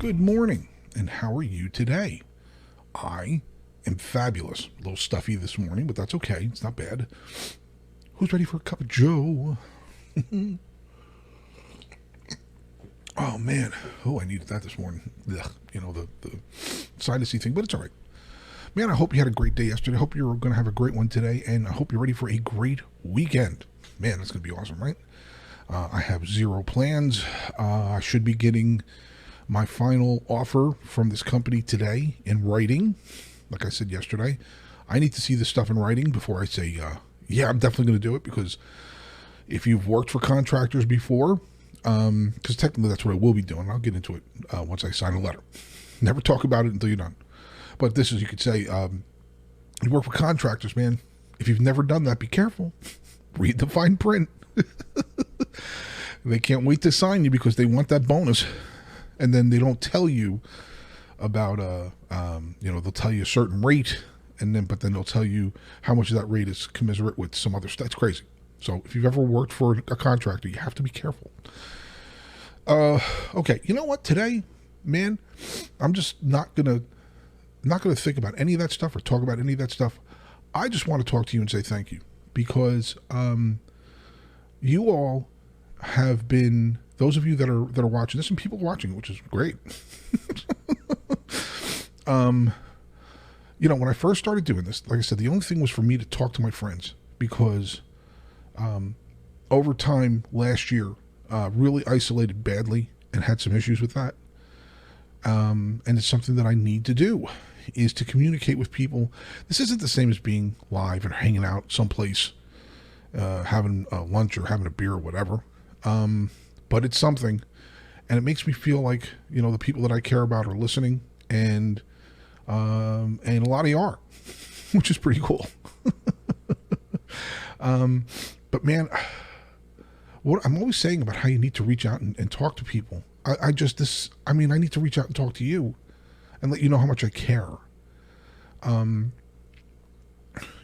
Good morning, and how are you today? I am fabulous. A little stuffy this morning, but that's okay. It's not bad. Who's ready for a cup of Joe? Oh, man. Oh, I needed that this morning. Ugh, the sinusy thing, but it's all right. Man, I hope you had a great day yesterday. I hope you're going to have a great one today, and I hope you're ready for a great weekend. Man, that's going to be awesome, right? I have zero plans. I should be getting my final offer from this company today in writing. Like I said yesterday, I need to see this stuff in writing before I say, yeah, I'm definitely going to do it, because if you've worked for contractors before, because technically that's what I will be doing. I'll get into it once I sign a letter. Never talk about it until you're done. But this is, you could say, you work for contractors, man. If you've never done that, be careful. Read the fine print. They can't wait to sign you because they want that bonus. And then they don't tell you about, they'll tell you a certain rate, but then they'll tell you how much of that rate is commensurate with some other stuff. It's crazy. So if you've ever worked for a contractor, you have to be careful. Okay, you know what? Today, man, I'm just not gonna think about any of that stuff or talk about any of that stuff. I just want to talk to you and say thank you, because you all have been, those of you that are watching this, and people are watching, which is great. When I first started doing this, like I said, the only thing was for me to talk to my friends, because over time last year, really isolated badly and had some issues with that. And it's something that I need to do, is to communicate with people. This isn't the same as being live and hanging out someplace, having lunch or having a beer or whatever. But it's something, and it makes me feel like, the people that I care about are listening, and a lot of you are, which is pretty cool. But man, what I'm always saying about how you need to reach out and talk to people. I need to reach out and talk to you and let you know how much I care.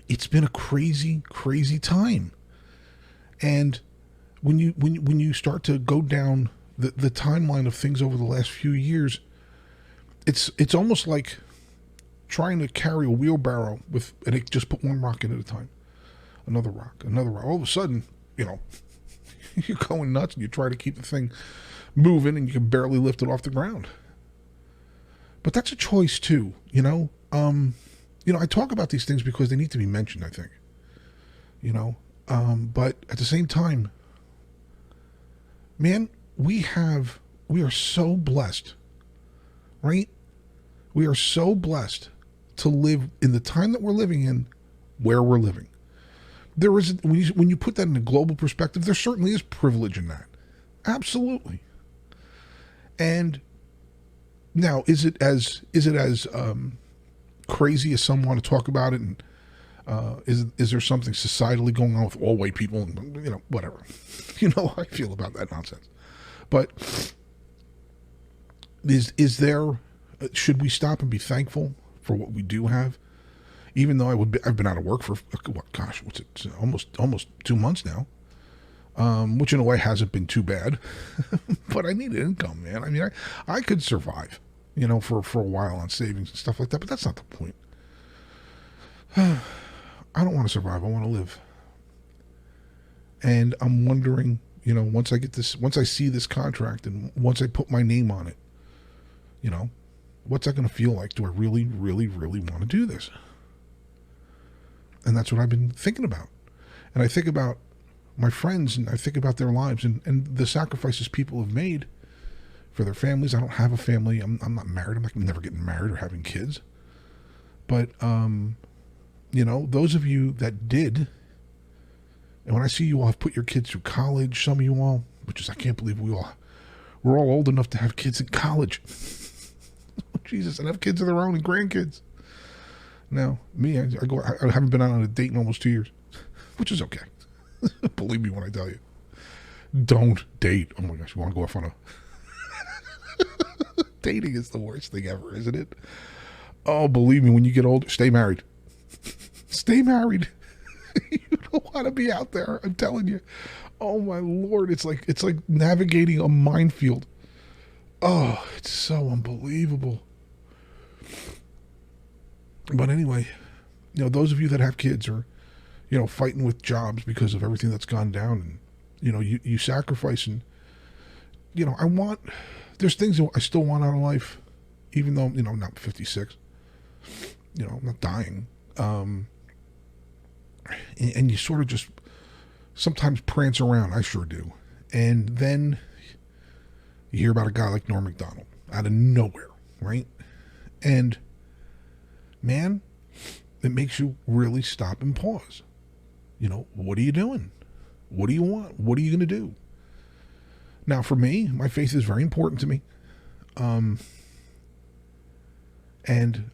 It's been a crazy, crazy time. And when you start to go down the timeline of things over the last few years, it's almost like trying to carry a wheelbarrow and it just put one rock in at a time. Another rock. All of a sudden, you're going nuts, and you try to keep the thing moving, and you can barely lift it off the ground. But that's a choice too, I talk about these things because they need to be mentioned, I think. But at the same time, man, we are so blessed, right? We are so blessed to live in the time that we're living in, where we're living. There is, when you put that in a global perspective, there certainly is privilege in that. Absolutely. And now, is it as crazy as some want to talk about it? And is there something societally going on with all white people? And whatever. How I feel about that nonsense. But is there? Should we stop and be thankful for what we do have? Even though I've been out of work for almost 2 months now, which in a way hasn't been too bad, but I need income, man. I mean, I could survive, for a while on savings and stuff like that, but that's not the point. I don't want to survive. I want to live. And I'm wondering, once I see this contract and once I put my name on it, what's that going to feel like? Do I really, really, really want to do this? And that's what I've been thinking about. And I think about my friends, and I think about their lives and the sacrifices people have made for their families. I don't have a family. I'm not married. I'm never getting married or having kids. But, those of you that did, and when I see you all have put your kids through college, some of you all, I can't believe we're all old enough to have kids in college. Jesus, and have kids of their own and grandkids. Now, me, I haven't been out on a date in almost 2 years, which is okay. Believe me when I tell you. Don't date. Oh my gosh, you want to go off on a... Dating is the worst thing ever, isn't it? Oh, believe me, when you get older, stay married. Stay married. You don't want to be out there, I'm telling you. Oh my Lord, it's like navigating a minefield. Oh, it's so unbelievable. But anyway, those of you that have kids are, fighting with jobs because of everything that's gone down, and you sacrifice, and I want. There's things that I still want out of life, even though I'm not 56. I'm not dying. And you sort of just sometimes prance around. I sure do. And then you hear about a guy like Norm Macdonald out of nowhere, right? And man, it makes you really stop and pause. What are you doing? What do you want? What are you going to do? Now, for me, my faith is very important to me. And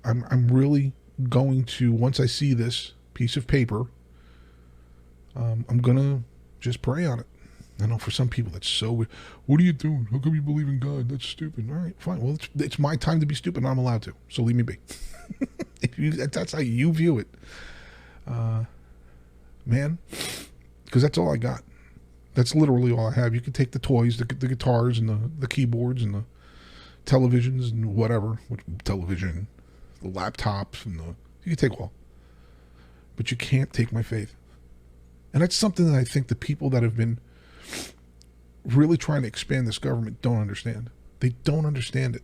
I'm really going to, once I see this piece of paper, I'm going to just pray on it. I know for some people that's so, what are you doing? How come you believe in God? That's stupid. All right, fine. Well, it's my time to be stupid and I'm allowed to. So leave me be. That's how you view it. Man, because that's all I got. That's literally all I have. You can take the toys, the guitars and the keyboards and the televisions and whatever. Television, the laptops, and you can take all. But you can't take my faith. And that's something that I think the people that have been really trying to expand this government don't understand. They don't understand it.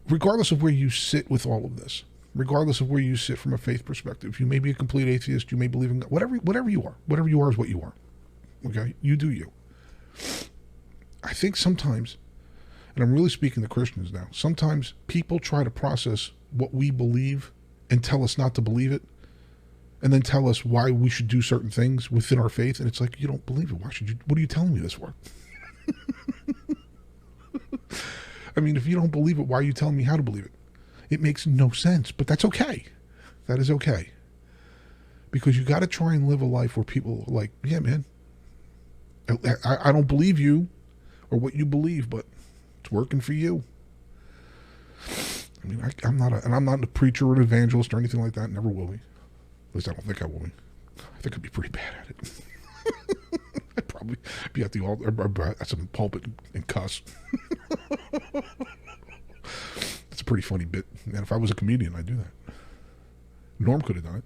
Regardless of where you sit with all of this, regardless of where you sit from a faith perspective, you may be a complete atheist, you may believe in God, whatever you are is what you are. Okay? You do you. I think sometimes, and I'm really speaking to Christians now, sometimes people try to process what we believe and tell us not to believe it, and then tell us why we should do certain things within our faith. And it's like, you don't believe it. Why should you? What are you telling me this for? I mean, if you don't believe it, why are you telling me how to believe it? It makes no sense, but that's okay. That is okay. Because you got to try and live a life where people are like, yeah, man, I don't believe you or what you believe, but it's working for you. I mean, I'm not a preacher or an evangelist or anything like that. Never will be. At least I don't think I will be. I think I'd be pretty bad at it. I'd probably be at the altar, at some pulpit and cuss. It's a pretty funny bit. And if I was a comedian, I'd do that. Norm could have done it.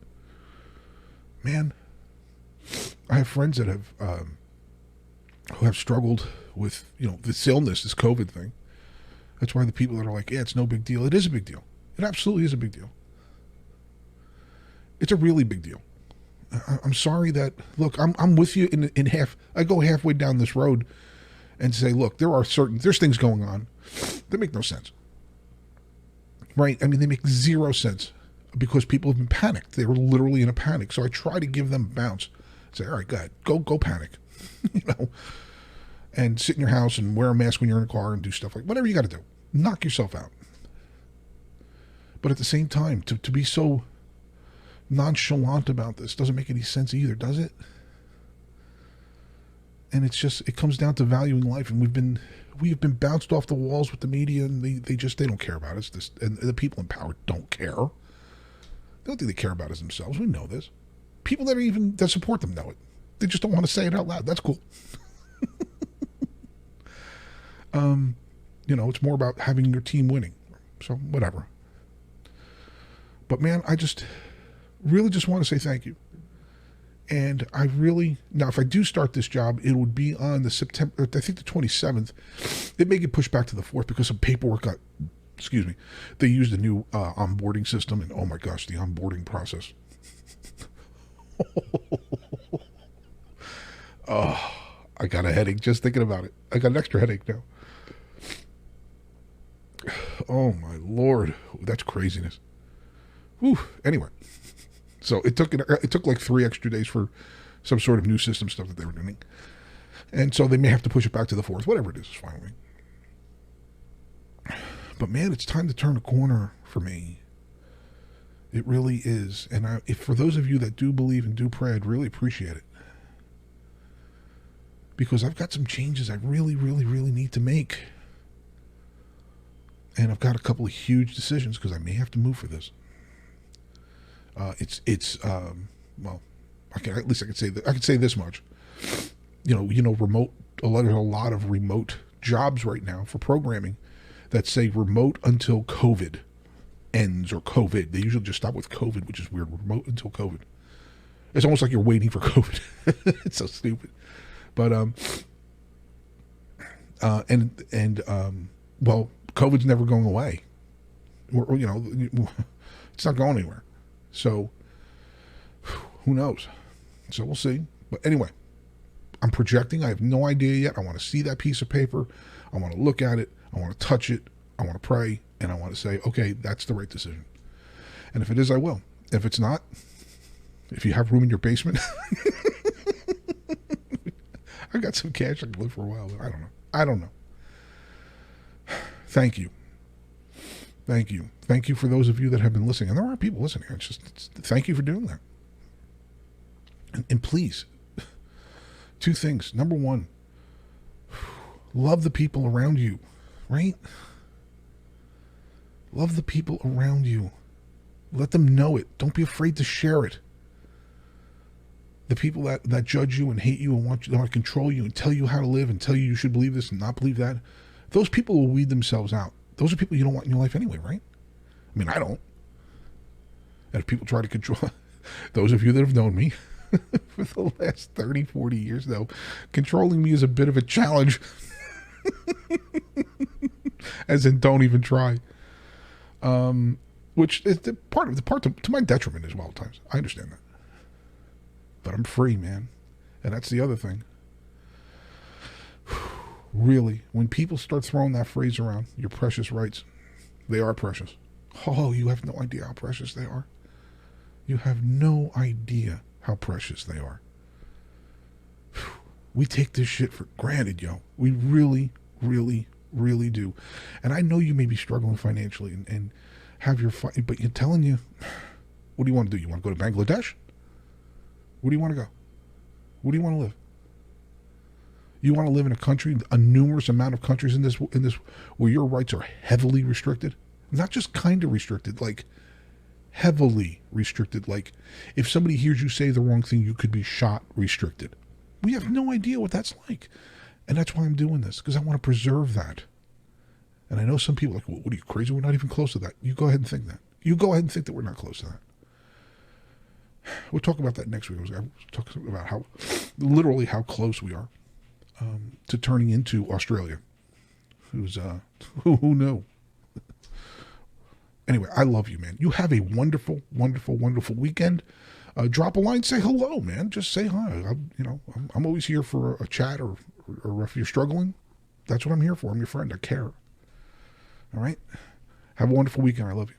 Man, I have friends that have who have struggled with this illness, this COVID thing. That's why the people that are like, yeah, it's no big deal. It is a big deal. It absolutely is a big deal. It's a really big deal. I'm sorry that, look, I'm with you in half. I go halfway down this road and say, look, there's things going on that make no sense. Right? I mean, they make zero sense because people have been panicked. They were literally in a panic. So I try to give them a bounce. Say, all right, go ahead. Go panic. And sit in your house and wear a mask when you're in a car and do stuff like whatever you got to do. Knock yourself out. But at the same time, to be so nonchalant about this doesn't make any sense either, does it? And it comes down to valuing life, and we have been bounced off the walls with the media, and they don't care about us. And the people in power don't care. The only thing they care about is themselves. We know this. People that support them know it. They just don't want to say it out loud. That's cool. It's more about having your team winning. So whatever. But man, I really just want to say thank you. And now if I do start this job, it would be on the September, I think the 27th. It may get pushed back to the 4th because some paperwork they used a new onboarding system, and oh my gosh, the onboarding process. Oh, I got a headache just thinking about it. I got an extra headache now. Oh my Lord, that's craziness. Whew. Anyway, so it took like 3 extra days for some sort of new system stuff that they were doing, and so they may have to push it back to the 4th. Whatever it is fine with me. But man, it's time to turn a corner for me. It really is, and if for those of you that do believe and do pray, I'd really appreciate it, because I've got some changes I really, really, really need to make, and I've got a couple of huge decisions because I may have to move for this. Well, at least I can say that. I can say this much. Remote. There's a lot of remote jobs right now for programming that say remote until COVID ends or COVID. They usually just stop with COVID, which is weird. Remote until COVID. It's almost like you're waiting for COVID. It's so stupid. But well, COVID's never going away. It's not going anywhere. So who knows? So we'll see. But anyway, I'm projecting. I have no idea yet. I want to see that piece of paper. I want to look at it. I want to touch it. I want to pray. And I want to say, okay, that's the right decision. And if it is, I will. If it's not, if you have room in your basement, I got some cash. I can live for a while. I don't know. Thank you. Thank you. Thank you for those of you that have been listening. And there are people listening. Thank you for doing that. And please, two things. Number one, love the people around you, right? Love the people around you. Let them know it. Don't be afraid to share it. The people that judge you and hate you and want to control you and tell you how to live and tell you should believe this and not believe that, those people will weed themselves out. Those are people you don't want in your life anyway, right? I mean, I don't. And if people try to control, those of you that have known me for the last 30, 40 years, though, controlling me is a bit of a challenge. As in, don't even try. Which is the part to my detriment as well at times. I understand that. But I'm free, man. And that's the other thing. Really, when people start throwing that phrase around, your precious rights, they are precious. Oh, you have no idea how precious they are. You have no idea how precious they are. We take this shit for granted, yo. We really, really, really do. And I know you may be struggling financially and have your fight, but you're telling you, what do you want to do? You want to go to Bangladesh? Where do you want to go? Where do you want to live? You want to live in a country, a numerous amount of countries in this where your rights are heavily restricted? Not just kind of restricted, like heavily restricted. Like if somebody hears you say the wrong thing, you could be shot, restricted. We have no idea what that's like. And that's why I'm doing this, because I want to preserve that. And I know some people are like, well, what are you, crazy? We're not even close to that. You go ahead and think that. You go ahead and think that we're not close to that. We'll talk about that next week. I was talking about literally how close we are to turning into Australia. Who knew? Anyway, I love you, man. You have a wonderful, wonderful, wonderful weekend. Drop a line, say hello, man. Just say hi. I'm always here for a chat, or if you're struggling, that's what I'm here for. I'm your friend. I care. All right? Have a wonderful weekend. I love you.